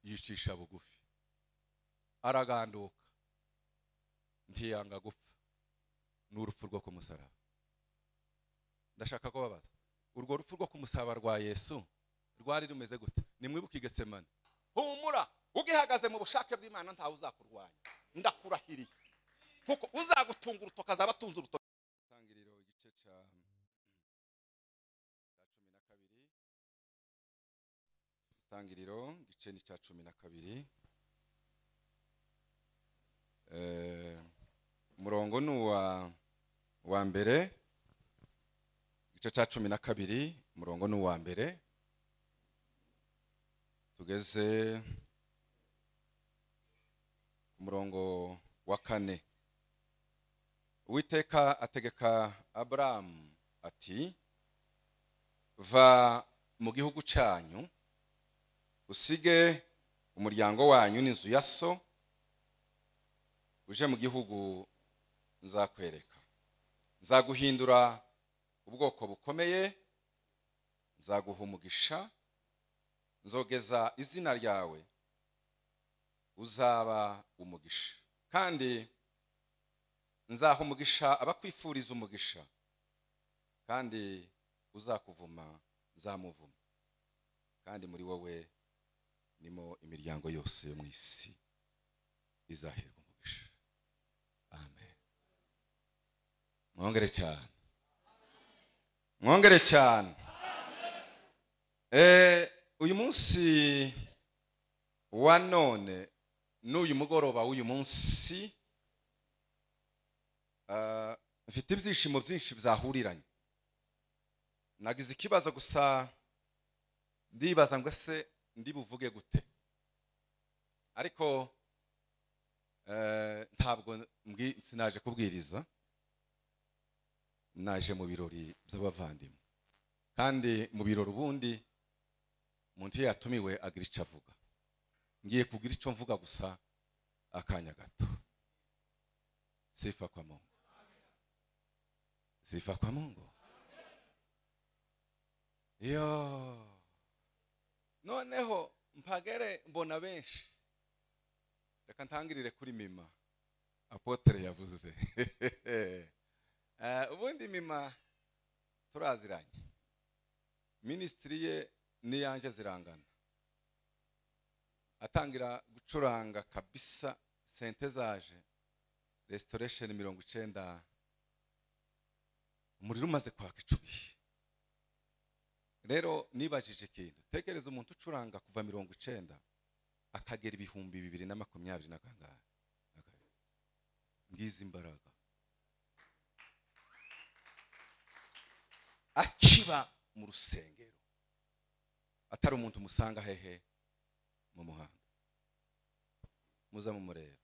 yicisha bugufi araganduka ntiyanga gupfa n'urupfu rwo kumusaraba. Ndashaka ko babaza urwo rupfu rwo kumusaraba rwa Yesu rwari rumeze gute? Nimwibuke Getsemane, humura ugihagaze mu bushake bw'Imana ntawe uzakurwanya, ndakurahiriye kuko uzagutunga urutoka azaba atunze urutoka. Tangiriro igice cya 12, Tangiriro igice ni cya 12, umurongo ni wa mbere, igice cya 12 umurongo ni wa mbere tugeze umurongo wa 4. Uwiteka ategeka Aburahamu ati, va mu gihugu cyanyu usige umuryango wanyu n'inzu ya so, uje mu gihugu nzakwereka. Nzaguhindura ubwoko bukomeye, nzaguha umugisha, nzogeza izina ryawe, uzaba umugisha, kandi nzaha umugisha abakwifuriza umugisha, kandi uzakuvuma nzamuvuma, kandi muri wowe nimo imiryango yose yo mu isi izaherwa umugisha. Amen. Mwongere cyane, mwongere cyane. Uyu munsi wa none n'uyu mugoroba w'uyu munsi mfite ibyishimo byinshi byahuriranye. Nagize ikibazo gusa ndibaza ngo se ndibuvuge gute, ariko ntabwo sinaje kubwiriza, naje mu birori by'abavandimwe, kandi mu birori ubundi umuntu yatumiwe agira icyo avuga. Ngiye kugira icyo mvuga gusa akanya gato. Sifa kwa Mungu, sifa kwa Mungu. Yo noneho mpagere mbona benshi, reka ntangirire kuri Mima Apotre yavuze. Ubundi Mima turaziranye, ministry ye ni yanje zirangana, atangira gucuranga kabisa sente zaje restoration 90, umuriro umaze kwaka 10. Rero nibajije ikintu, tekereza umuntu ucuranga kuva 90 akagera 2020 na kangahe, ngize imbaraga akiba mu rusengero, atari umuntu musanga hehe mu muhanda, muza mu mureba.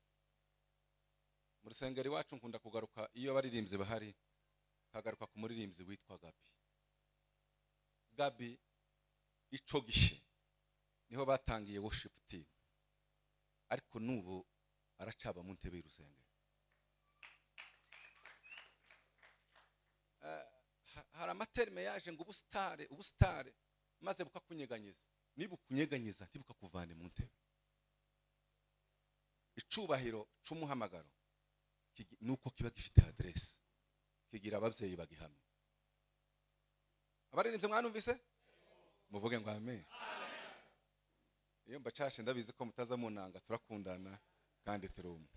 Mu rusengero iwacu nkunda kugaruka iyo baririmbye bahari, hagaruka ku muririmbyi witwa Gabi. Ico gihe niho batangiye worship team, ariko nubu aracaba mu ntebe y'urusengero. Hari amaterme yaje ngo ubustare maze bukakunyeganyeza, niba ukunyeganyeza ntibuka kuvane mu ntebe. Icubahiro c'umuhamagaro nuko kiba gifite adresse, kigira abavyeyi bagihamye. Abaririmbye mwanumvise? Muvuge ngo amen. Iyo mbacashe ndabizi ko mutaza munanga, turakundana kandi turumwe.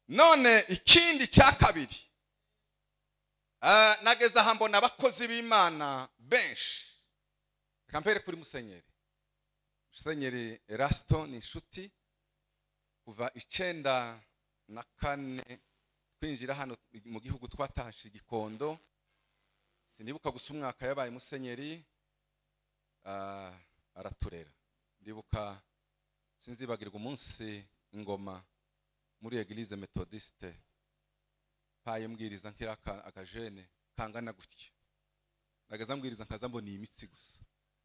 None ikindi cya kabiri, nageze aha mbona abakozi b'Imana benshi. Kampere kuri Musenyeri Erasto ni inshuti kuva 94 twinjira hano mu gihugu, twatahaje Gikondo. Sinibuka gusa umwaka yabaye musenyeri, araturera. Ndibuka sinzibagirwa umunsi ingoma muri Eglise Methodiste, paye mbwiriza nkira akajene kangana gutya, nagaza mbwiriza nkaza mbona imitsi gusa,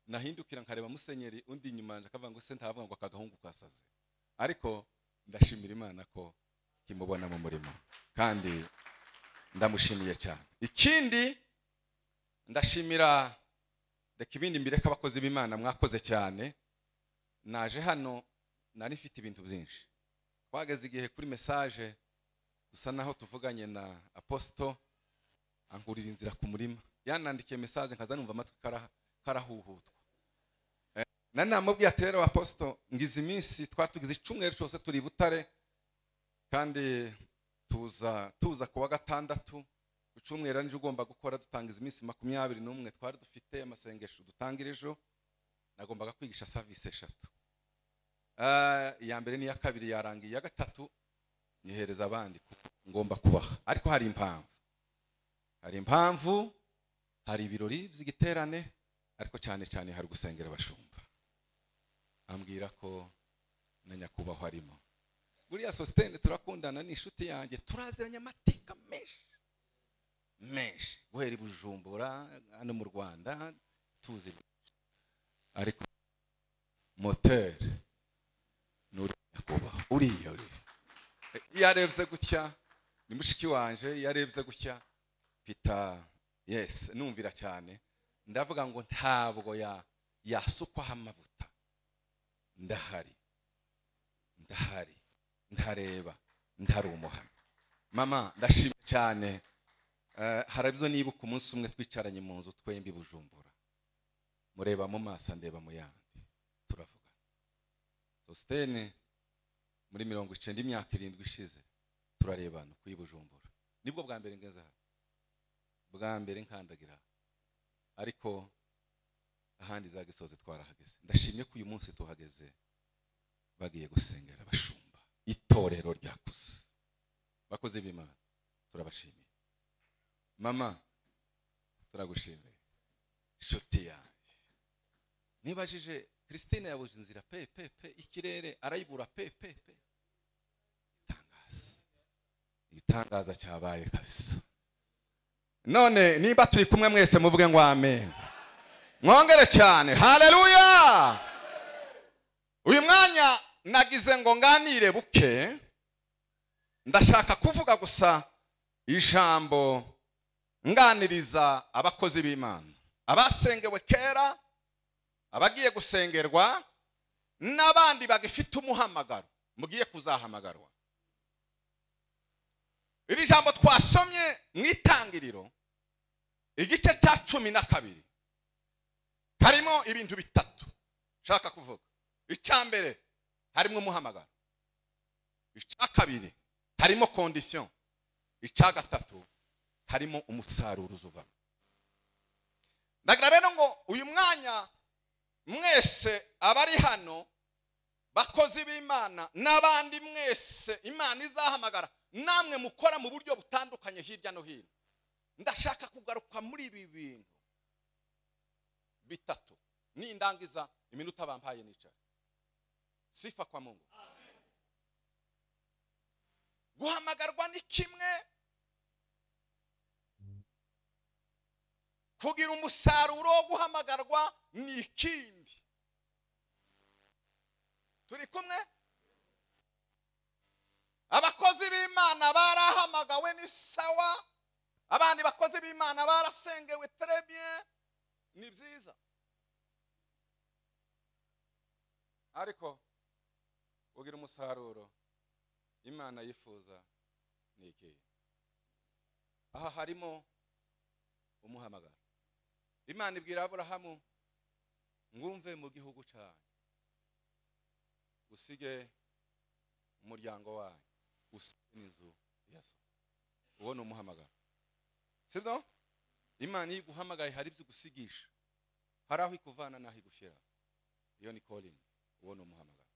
nahindukira nkareba musenyeri undi inyuma nje akavuga ngo se ntavuga ngo akagahungu kasaze, ariko ndashimira Imana ko kimubona mu murimo kandi ndamushimiye cyane. Ikindi ndashimira, reka ibindi mbireka abakozi b'Imana mwakoze cyane, naje hano nari mfite ibintu byinshi. Twageze igihe kuri message dusa naho tuvuganye na apostle ankurira inzira ku murima. Yanandikiye message nkaza numva amatwi karahuhutwa. Nani namubwiye ati rero apostle ngize iminsi twatugize icumweru cyose turi Butare kandi tuza kuwa gatandatu ucumweru nje ugomba gukora dutangiza iminsi 21 twari dufite amasengesho dutangira ejo nagombaga kwigisha service 3 iya mbere ni ya kabiri yarangiye ya gatatu nihereza abandi ngomba kubaha ariko hari impamvu hari ibirori by'igiterane ariko cyane cyane hari gusengera abashumba ambwira ko na nyakubahwa harimo buriya Sostene turakundana ni inshuti yanjye turaziranye amateka menshi guhera i Bujumbura hano mu Rwanda tuzi ariko moteur nuri nyakubahwa uriya yarebye gutya ni mushiki wanje yarebye gutya pita yes numvira cyane ndavuga ngo ntabwo yasukwaho amavuta ndahari ndareba ndari umuhamya mama ndashimye cyane harabyo nibuka umunsi umwe twicaranye mu nzu twembi Bujumbura mureba mu maso ndeba mu yandi turavuga Sostene muri 90 imyaka 7 ishize turarebana ku Bujumbura nibwo bwa mbere ngeze hano bwa mbere nkandagira ariko ahandi za Gisozi twarahageze ndashimye ko uyu munsi tuhageze bagiye gusengera abashumba itorero ryakuze bakoze b'Imana turabashimiye mama turagushimiye inshuti yanjye nibajije Christine yabuze inzira pe ikirere arayibura pe itangaza cyabaye kabisa none niba turi kumwe mwese muvuge ngo amen mwongere cyane haleluya uyu mwanya nagize ngo nganire buke ndashaka kuvuga gusa ijambo nganiriza abakozi b'Imana abasengewe kera abagiye gusengerwa n'abandi bagifite umuhamagaro mugiye kuzahamagarwa iri jambo twasomye mu itangiriro igice cya 12 harimo ibintu bitatu shaka kuvuga icya mbere harimo umuhamagaro icya kabiri harimo condition icya gatatu harimo umusaruro uzuva ndagira rero ngo uyu mwanya mwese abari hano bakozi b'Imana n'abandi mwese Imana izahamagara namwe mukora mu buryo butandukanye hirya no hino ndashaka kugaruka muri ibi bintu bitatu nindangiza iminota bampaye nicara sifa kwa Mungu amen. Guhamagarwa ni kimwe kugira umusaruro wo guhamagarwa ni ikindi turi kumwe abakozi b'Imana barahamagawe ni sawa abandi bakozi b'Imana barasengewe très bien ni byiza ariko ugira umusaruro Imana yifuza ni iki aha harimo umuhamagaro Imana ibwira Aburahamu ngumve mu gihugu cyawe usige umuryango wawe usige n'inzu ya so uwo ni umuhamagaro sibyo Imana iguhamagaye hari byo gusigisha hari aho ikuvana naho igushyira iyo ni calling uwo ni umuhamagaro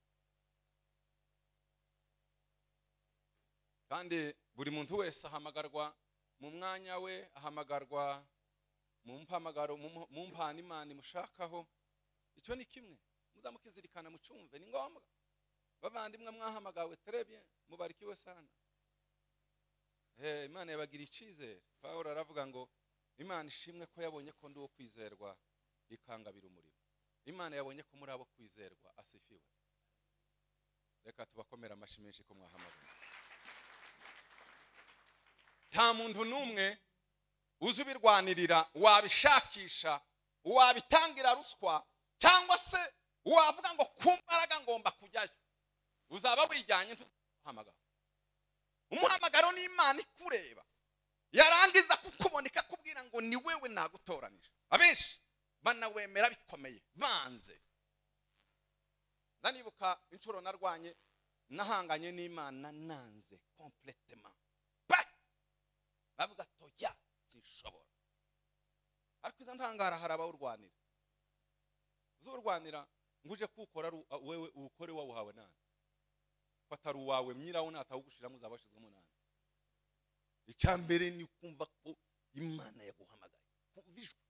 kandi buri muntu wese ahamagarwa mu mwanya we ahamagarwa mu mpamagaro mu mpano Imana imushakaho icyo ni kimwe muzamukizirikana mucumve ni ngombwa bavandimwe mwahamagawe très bien mubarikiwe sana Imana yabagira icyizere Paulo aravuga ngo Imana ishimwe ko yabonye ko ndi uwo kwizerwa ikangabira umurimo Imana yabonye ko muri abo kwizerwa asifiwe reka tubakomera amashyi menshi ko mwahamagawe nta muntu numwe uzubirwanirira wabishakisha wabitangira ruswa cyangwa se wavuga ngo kumbaraga uzaba wijyanye ntuhamagara. Umuhamagaro ni Imana ikureba, yarangiza kukuboneka kubwira ngo ni wewe nagutoranije. Abenshi banawemera bikomeye banze. Ndanibuka inshuro narwanye nahanganye n'Imana nanze complètement. Bavuga toya sinshobora. Ariko iza ntangara haraba urwanira. Uzurwanira nguje kukora wewe ukore wawuhawe nani. Fatara uwawe myirawo natawugushiramo uzabashizwemo nani. Icyambere ni kumva ko Imana yaguhamagaye. Kumvishwe.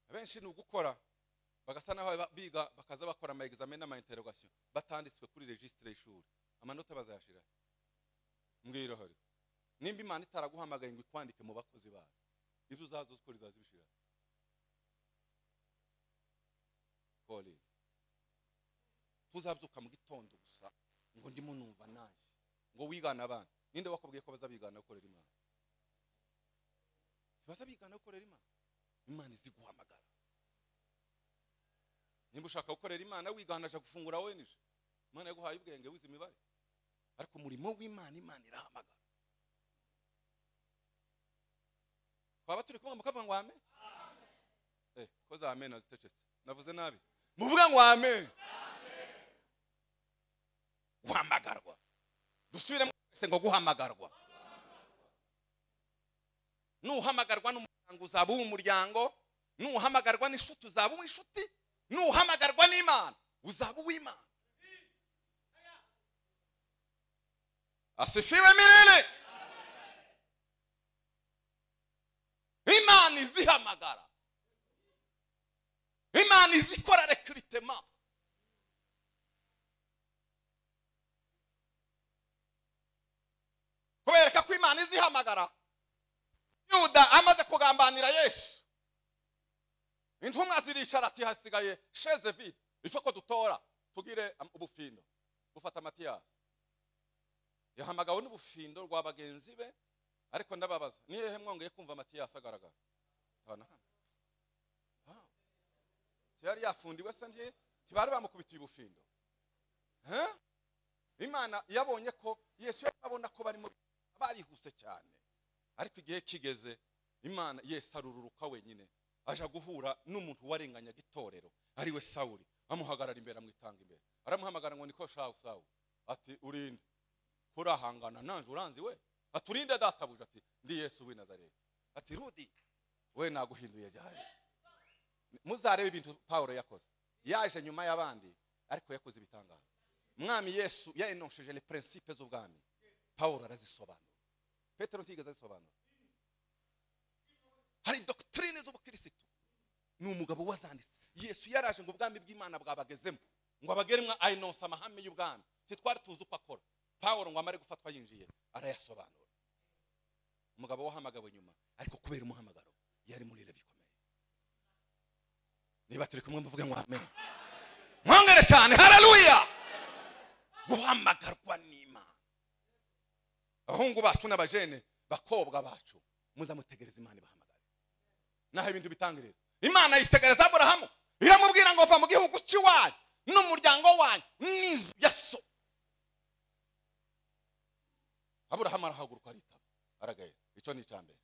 Abenshi n'ugukora bagasa naho biga bakaza bakora ama examen n'ama interrogation batanditswe kuri registre y'ishuri. Amanota bazayashira. Mbwira hari. Nimba Imana itaraguhamagaye ngo ikwandike mu bakozi bayo, ibyo uzazo ukora izazibishira. Koli. Tuzabyuka mu gitondo gusa ngo ndimo numva naje. Ngo wigana abana. Ninde wakubwiye ko bazabigana gukorera Imana? Bazabigana gukorera Imana. Imana iziguhamagara. Nimba ushaka gukorera Imana wiganaje gufungura wenije. Imana yaguhaye ubwenge wize imibare. Ariko umurimo w'Imana Imana irahamagara. Kwaba turi kumwe mukavuga ngo amen? Amen. Koza amen azitecetse. Navuze nabi. Muvuga ngo amen. Amen. Guhamagarwa. Dusubire mwese ngo guhamagarwa. Nuhamagarwa n'umuryango uzaba uw'umuryango, nuhamagarwa n'ishuti uzaba uw'inshuti, nuhamagarwa n'Imana uzaba uw'Imana. Asifiwe milele. Imana izihamagara. Imana izikora recruitment. Kubereka ko Imana izihamagara. Yuda amaze kugambanira Yesu. Intumwa zirishara ati hasigaye chaise vide. Ifo ko dutora tugire ubufindo. Bufata Matiyasi. Yahamagawe n'ubufindo rwa bagenzi be, ariko ndababaza ni hehe mwongeye kumva Matiyasi agaragara? Tabana hano. Yari yafundiwe se ndiye tibari bamukubitiye ubufindo. Imana yabonye ko Yesu yabona ko barihuse cyane. Ariko igihe kigeze Imana Yesu arururuka wenyine aja guhura n'umuntu warenganya gitorero ari we Sawuli. Amuhagarara imbere amwitanga imbere. Aramuhamagara ngo niko shawu Sawuli. Ati urinde. Kurahangana nanje uranzi we. Aturinde databuja ati ndi Yesu w'i Nazareti. Ati Rudi we naguhinduye cyane. Muzarebe ibintu Paulo yakoze. Yaje nyuma y'abandi ariko yakoze ibitangaza. Mwami Yesu yaenoshije les principes z'ubwami. Paulo arazisobanura. Petero ntigeze azisobanura. Hari doctrine z'ubukristo. Ni umugabo wazanditse. Yesu yaraje ngo ubwami bw'Imana bwabagezemo. Ngo abageremwa ayinonsa amahame y'ubwami. Twari tuzi uko akora. Paulo ngo amare gufatwa yinjiye arayasobanura. Umugabo wahamagawe nyuma ariko kubera umuhamagaro yari muri level ikomeye. Niba turi kumwe mvuge ngo amen. Mwongere cyane haleluya. Guhamagarwa n'Imana. Abahungu bacu n'abajene bakobwa bacu muzamutegereza Imana ibahamagare. Naho ibintu bitangirira. Imana yitegereza Aburahamu iramubwira ngo va mu gihugu cy'iwanyu n'umuryango wanyu n'inzu ya so. Aburahamu arahaguruka aritaba aragaye. Icyo ni cyambere.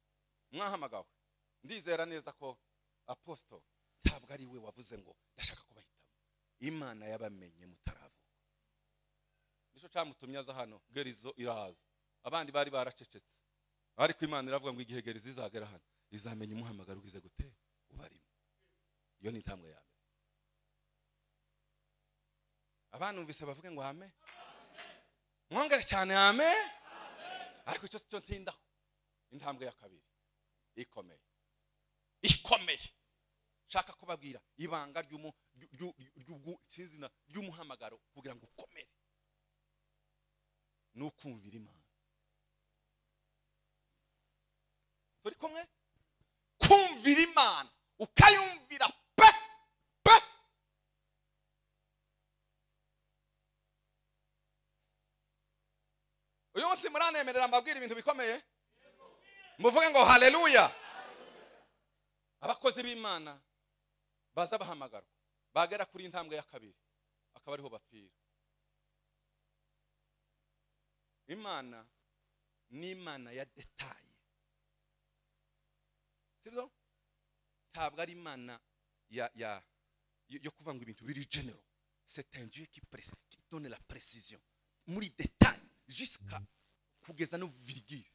Mwahamagawe. Ndizera neza ko apostle ntabwo ari we wavuze ngo ndashaka kubahitamo. Imana yabamenye mutaravuka. Nico cyamutumye aza hano gerizo irahaza. Abandi bari baracecetse. Ariko Imana iravuga ngo igihe gerizo izagera hano izamenya umuhamagaro ugize gute ubarimo. Iyo ni intambwe yawe. Abantu umvise bavuge ngo amen. Mwongere cyane amen. Ariko icyo cyo ntindaho. Intambwe ya kabiri ikomeye. Ikomeye. Shaka kubabwira ibanga ry'umuhamagaro kugira ngo ukomere. Nukumvira Imana. Turi kumwe? Kumvira Imana ukayumvira pe. Uyu munsi muranemerera mbabwira ibintu bikomeye? Muvuge ngo haleluya. Abakozi b'Imana baza bahamagarwa bagera kuri intambwe ya kabiri akaba ariho bapfira. Imana ni Imana ya detaye, sibyo? Ntabwo ari Imana yo kuvanga ibintu biri general. C'est un Dieu qui donne la précision muri détail jusqu'à kugeza no virgule.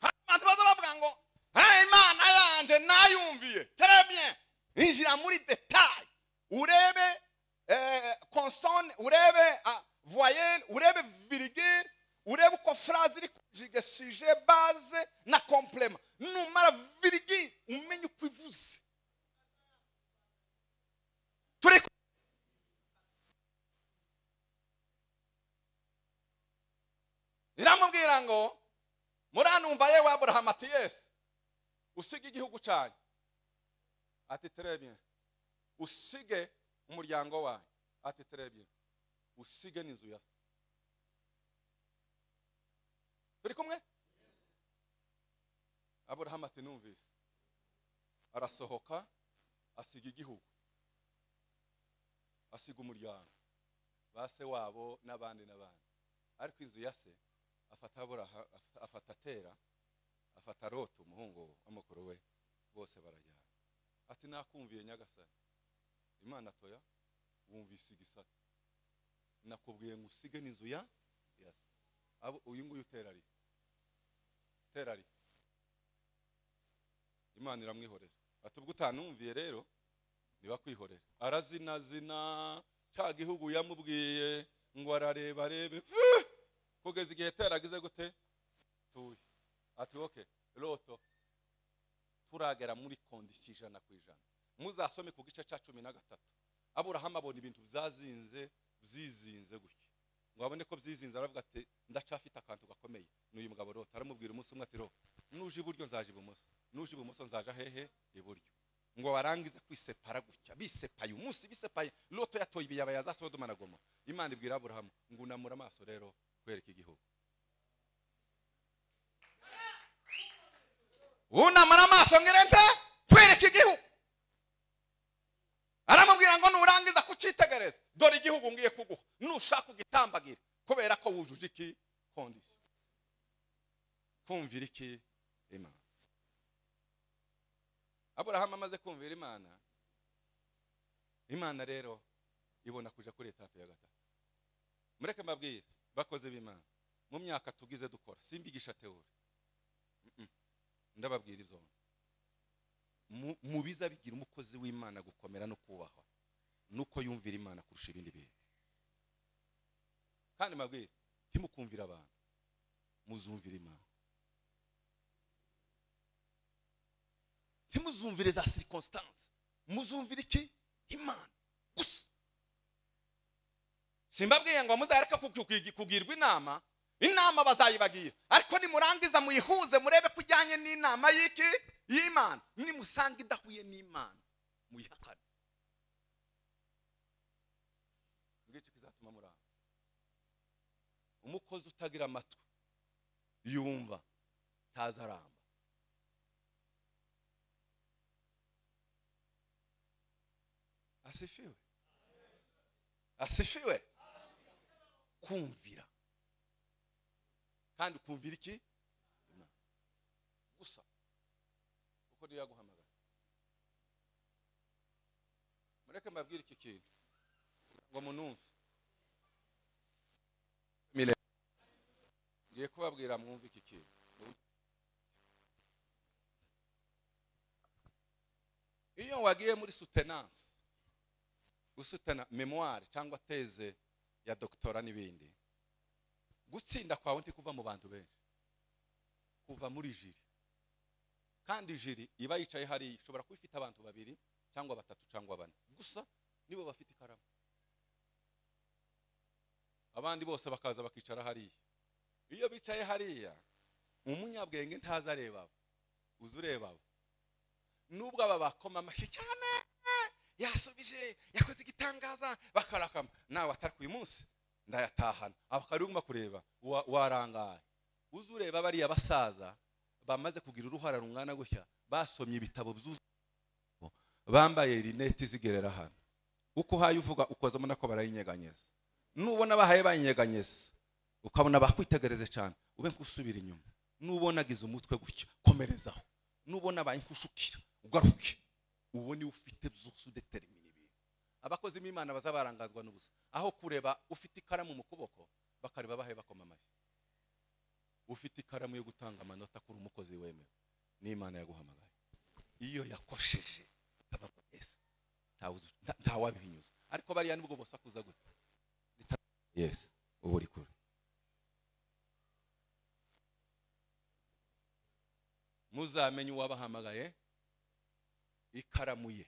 Abantu baza bavuga ngo Imana yanje nayumviye. Très bien. Injira muri détail. Urebe consonne, urebe voyelle, urebe virgule, urebe ko phrase iri kujiga sujet base na complément. Numara virgule umenye uko ivuze. Turi iramubwira ngo muranumva yewe Abraham ati yes usige igihugu cyanyu ati très bien usige umuryango wawe ati très bien usige n'inzu ya se. Turi kumwe? Abraham ati numvise arasohoka asiga igihugu asiga umuryango base wabo n'abandi ariko inzu ya se afata Tera afata Lotu umuhungu w'umukuru we bose barajyana. Ati nakumviye nyagasani Imana toya wumvise igisata nakubwiye ngo usige n'inzu ya se. Abo uyu nguyu Tera ari Imana iramwihorera. Ati ubwo utanumviye rero niba kwihorera. Arazina cya gihugu yamubwiye ngo arareba kugeza igihe Tera agize gute tuye. Ati okay Loto turagera muri condition 100%. Muzasome ku gice cya 13. Aburahamu abona ibintu byizinze gutya ngo abone ko byizinze aravuga ati ndacafite akantu gakomeye. N'uyu mugabo Loto aramubwira umunsi umwe ati nuje iburyo nzaje ibumoso, nuje ibumoso nzaje hehe iburyo. Ngo barangize kwisepara gutya bisepaye umunsi bisepaye. Loto yatoye ibiyabaya za Sodoma na Gomora. Imana ibwira Aburahamu ngo unamura amaso rero kwereka igihugu. Unamura amaso ngerente kwereka igihugu. Aramubwira ngo nurangiza kucitegereza dore igihugu ngiye kuguha nushaka ugitambagira kubera ko wujuje iki condition. Kumvira iki Imana. Abraham amaze kumvira Imana rero ibona kuja kuri etape ya gatatu. Mureke mbabwire bakoze b'Imana mu myaka tugize dukora simbigisha teori ndababwira ivyo mu biza bigira umukozi w'Imana gukomera no kubahwa nuko yumvira Imana kurusha ibindi bintu. Kandi mbabwire ntimukumvira abantu muzumvira Imana. Ntimuzumvire za circonstances muzumvire iki Imana gusa. Simbabwiye ngo muzareka kugirwa inama bazayibagira ariko nimurangiza muyihuze murebe kujyanye n'inama y'iki y'Imana. Nimusanga idahuye n'Imana muyihakane. Ngicyo kizatuma muranga. Umukozi utagira amatwi yumva ntazaramba. Asifiwe kumvira kandi kumvira iki Imana gusa uko niyo yaguhamagara. Mureke mbabwire iki kintu ngo munumve ngiye kubabwira mwumve iki kintu. Iyo wagiye muri soutenance gusutana memoire cyangwa teze ya doctora n'ibindi gutsinda kwawe nti kuva mu bantu benshi kuva muri jiri. Kandi jiri iba yicaye hari ishobora kwifita abantu babiri cyangwa batatu cyangwa bane gusa nibo bafite ikaramu. Abandi bose bakaza bakicara hariya. Iyo bicaye hariya umunyabwenge ntaza areba uzureba nubwo aba bakoma amashyi cyane yasubije yakoze igitangaza bakarakama nawe atari uyu munsi ndayatahana abakaruma kureba warangaye. Uzureba bari abasaza bamaze kugira uruhara rungana gushya basomye ibitabo byuzuye bambaye rinete zigerera hano uko haye uvuga ukozamo nako barayinyeganyeza nubona bahaye bayinyeganyeza ukabona bakwitegereze cyane ube nkusubira inyuma nubona agize umutwe gutya komerezaho nubona bayinkushukira ugaruke ubone ufite byose udetermine ibintu abakozi b'Imana bazabarangazwa n'ubusa aho kureba ufite ikaramu mu kuboko bakareba bahaye bakoma amashyi ufite ikaramu yo gutanga amanota kuri umukozi wemewe n'Imana yaguhamagaye iyo yakosheje kaba ese nta wabihinyuza ariko bariya nibwo bosakuza gute yes ubu uri kure muzamenye uwabahamagaye ikaramu ye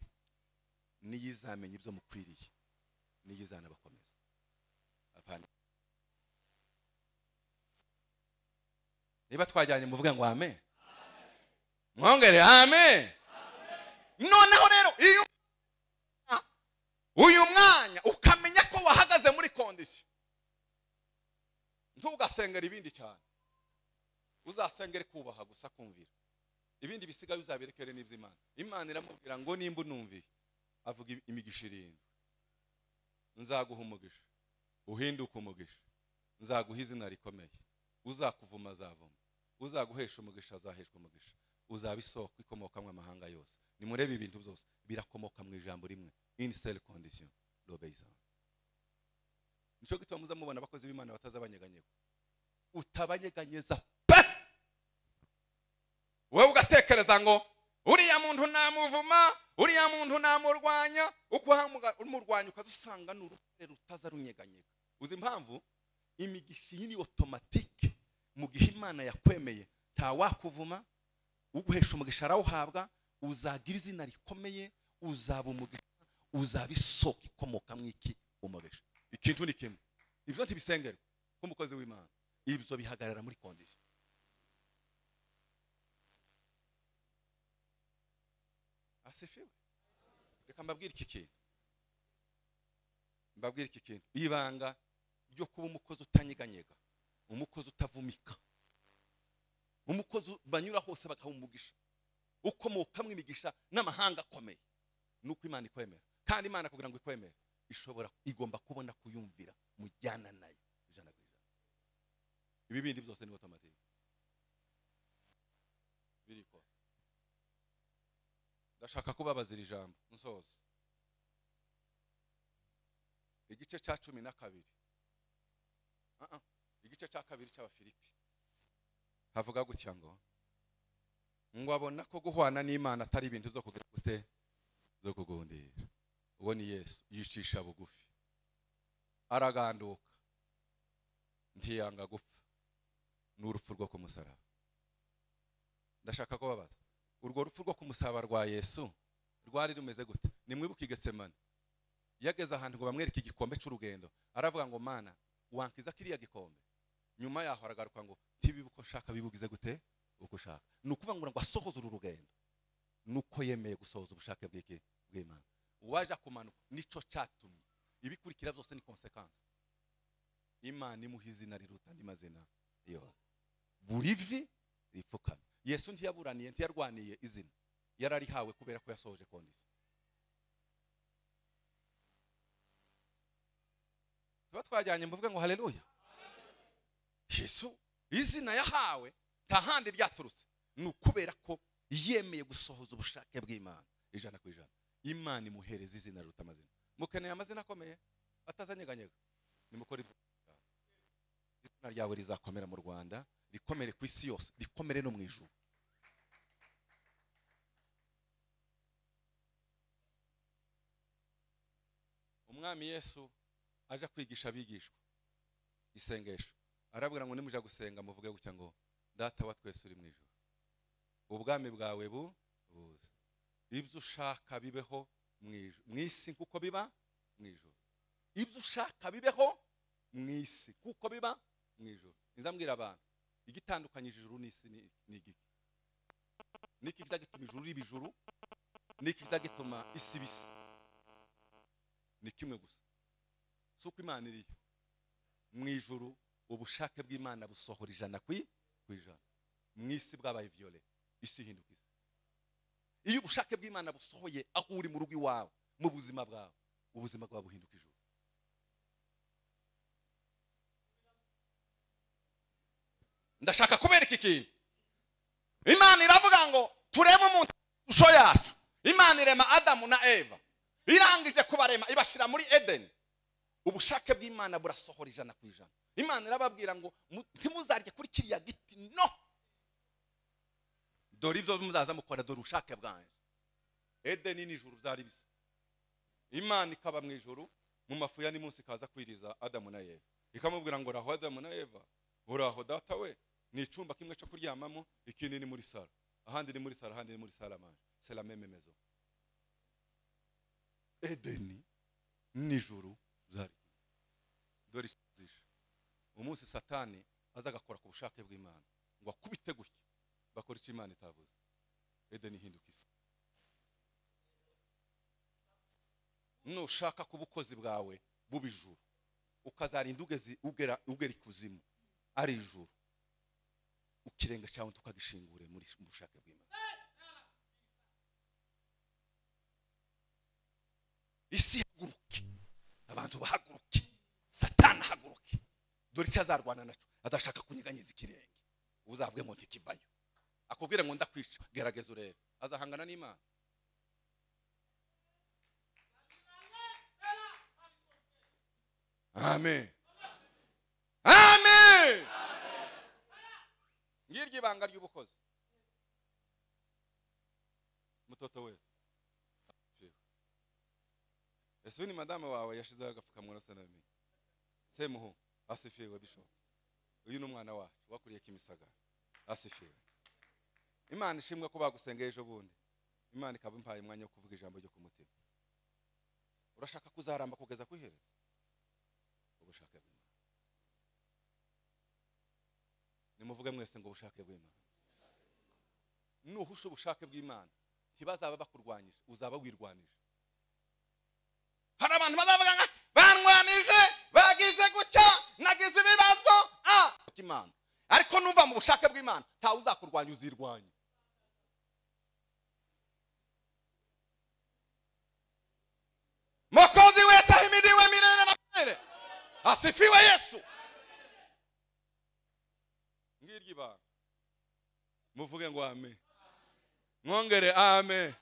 niyizamenye ibyo mukwiriye niyizana bakomeza apana niba twajyanye muvuga ngo amen mwongere amen noneho rero iyo uyu mwanya ukamenya ko wahagaze muri kondisiyo ntugasengera ibindi cyane uzasengere kubaha gusa kumvira ibindi bisigaye uzaberekere n'iby'Imana Imana iramubwira ngo nimba unumviye avuga imigisha 7 nzaguha umugisha uhinduka umugisha nzaguha izina rikomeye uzakuvuma azavuma uzaguhesha umugisha azaheshwa umugisha uzaba isoko ikomokamwe amahanga yose nimurebe ibintu byose birakomoka mu ijambo rimwe in seule condition l'obéissance nico gituma muzamubona abakozi b'Imana batazabanyeganyego utabanyeganyeza wewe ugatekereza ngo uriya muntu namuvuma uriya muntu namurwanya uko umurwanya ukazusanga n'urutare rutaza runyeganyega uzi impamvu imigisha yini automatique mu gihe Imana yakwemeye nta wakuvuma uguhesha umugisha arawuhabwa uzagira izina rikomeye uzaba umugisha uzaba isoko ikomoka mwiki umugisha ikintu ni kimwe ibyo ntibisengerwa k'umukozi w'Imana ibyo bihagarara muri condition asifiwe reka mbabwire iki kintu ibanga ryo kuba umukozi utanyeganyega umukozi utavumika umukozi banyura hose bakawumugisha ukomokamwe imigisha n'amahanga akomeye nuko Imana ikwemera kandi Imana kugira ngo ikwemere igomba kubona kuyumvira mujyana nayo ijana ku ijana ibi bindi byose ni automatique biriko ndashaka kubabazira ijambo nsoza igice cya 12 igice cya 2 cy'Abafilipi havuga gutya ngo abona ko guhwana n'Imana atari ibintu byo kugira gute zo kugundira uwo ni Yesu yicisha bugufi araganduka ntiyanga gupfa n'urupfu rwo kumusaraba ndashaka ko babaza urwo rupfu rwo kumusaba rwa Yesu rwari rumeze gute nimwibuke Getsemane yageze ahantu ngo bamwereke igikombe cy'urugendo aravuga ngo Mana wankiza kiriya gikombe nyuma yaho aragaruka ngo ntibibuko shaka bibugize gute uko ushaka nukuvuga ngo asohoze uru rugendo nuko yemeye gusohoza ubushake bw'Imana uwaje kumanuka nico cyatumye ibikurikira byose ni consequence Imana imuhizina riruta andi mazina yo burivi ripfukana Yesu ntiyaburaniye ntiyarwaniye izina yararihawe kubera ko yasohoje kondisi tuba twajyanye mvuga ngo haleluya Yesu izina yahawe tahandi ryaturutse nukubera ko yemeye gusohoza ubushake bw'Imana ijana ku ijana Imana imuhereza izina riruta amazina mukeneye amazina akomeye atazanyeganyega nimukora izina ryawe rizakomera mu Rwanda rikomere ku isi yose rikomere no mu ijuru umwami Yesu aje kwigisha abigishwa isengesho arabwira ngo nimuja gusenga muvuge gutya ngo data wa twese uri mu ijuru ubwami bwawe buze ibyo ushaka bibeho mu isi kuko biba mu ijuru ibyo ushaka bibeho mu isi kuko biba mu ijuru nzambwira abantu igitandukanyije ijuru n'isi ni igiki niki kizagituma ijuru ribijuru niki kizagituma isi bisi ni kimwe gusa suko Imana iri mu ijuru ubushake bw'Imana busohora ijana ku ijana mu isi bwabaye violé isi hindukiza iyo ubushake bw'Imana busohoye aho uri mu rugo iwawe mu buzima bwawe, ubuzima bwawe buhinduka ijuru. Ndashaka kubereka ikintu. Imana iravuga ngo tureme umuntu ishusho yacu. Imana irema Adamu na Eva, irangije kubarema ibashira muri Edeni. Ubushake bw'Imana burasohora 100%. Imana irababwira ngo ntimuzarye kuri kiriya giti, no, dore ibyo muzaza mukora, dore ubushake bwanjye. Edeni n'ijuru byari bisa. Imana ikaba mu ijuru mu mafu ya nimunsi kaza kwiriza Adamu na Eva, ikamubwira ngo raho Adamu na Eva, uraho data we, ni icumba kimwe cyo kuryamamo, ikindi ni muri sala, ahandi ni muri sala, ahandi ni muri salamanje. C'est la même maison. Edeni n'ijuru byari. Dore izisha umunsi Satani azagakora ku bushake bw'Imana ngo akubite gutya, bakora icyo Imana itavuze, Edeni ihinduka isi. Nushaka kubukozi bwawe bubijuru, ukazarinda ugera ikuzimu ari ijuru, ukirenga cyawe tukagishingure muri bushake bw'Imana. Isi haguruke, abantu bahaguruke, Satani haguruke. Dore icyo azarwana naco, azashaka kunyiganyiza ikirenge, uzavuge ngo ntikivayo, akubwire ngo ndakwica, gerageza urebe, azahangana n'Imana. Amen. Amen. Ngiryo ibanga ry'ubukozi. Mutoto we, ese ni madame wawe yashizeho agapfukamunwa na sanami, semuhu asifiwe bishop. Uyu n'umwana wacu wakuriye Kimisagara, asifiwe. Imana ishimwe ko bagusengeye ejo bundi, Imana ikaba impaye umwanya wo kuvuga ijambo ryo ku mutima. Urashaka kuzaramba kugeza kwihereza ubushake bw'Imana. Nimuvuge mwese ngo ubushake bw'Imana. Nuhusha ubushake bw'Imana, ntibazaba bakurwanyije, uzaba wirwanije. Hari abantu bazavuga ngo banwanije, bagize gutya, nagize ibibazo, Imana. Ariko nuva mu bushake bw'Imana, nta uzakurwanya, uzirwanya. Mokozi wetu ahimidiwe milele na milele. Asifiwe Yesu. Ngiryo ibanga. Muvuge ngo amen. Mwongere amen.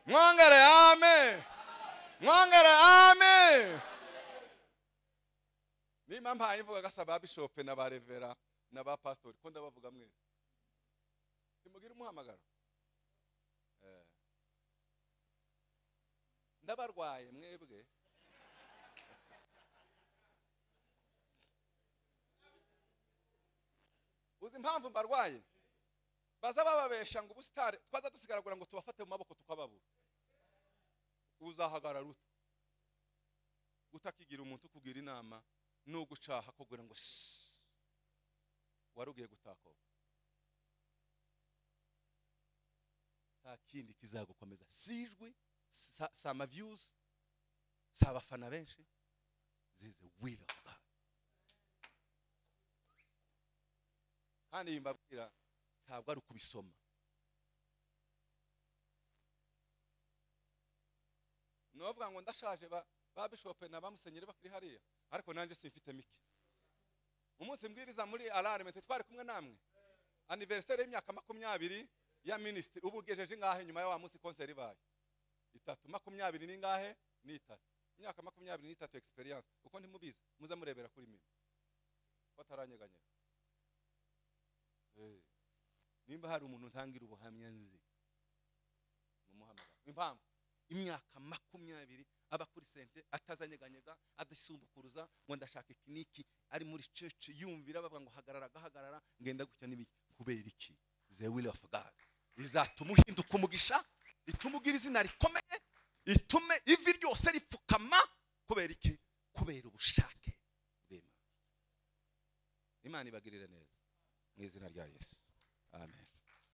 Mwongere amen. Mwongere amen. Nima mpaye mvuga gasaba bishop na ba revera na ba pastor ko ndabavuga mwese. Kimugira umuhamagaro. Ndabarwaye mwebwe. Uzi impamvu mbarwaye? Baza bababesha ngo ubusitare twaza dusigaragura ngo tubafate mu maboko tukababura. Uzahagarara ruto. Utakigira umuntu kugira inama no gucaha kugira ngo warugiye gutako. Nta kindi kizagukomeza, sijwe sama views, saba fana benshi. This is the will of God. Kandi mbabwira ntabwo ari kubisoma. Novuga ngo ndashaje ba bishop na bamusenyeri bakiri hariya, ariko nanje simfite mike. Umunsi mbwiriza muri alarme twari kumwe namwe, anniversaire y'imyaka 20 ya ministry, ubugejeje ngahe nyuma ya wa munsi concert ibaye 3 ningahe ni 3 imyaka 23 experience. Uko ntimubizi muza murebera kuri mimi bataranyeganye. Nimba hari umuntu ntangira ubuhamya nzi mumuhamagara. Impamvu imyaka 20 aba kuri sente atazanyeganyega, adasumbukuruza ngo ndashaka ikiniki, ari muri church yumvira bavuga ngo hagarara ngenda gutya n'ibiki. Kubera iki? The will of God izatuma uhinduka umugisha, itumugira izina rikomeye, itume ivi ryose ripfukama. Kubera iki? Kubera ubushake bw'Imana. Imana ibagirire neza mu izina rya Yesu.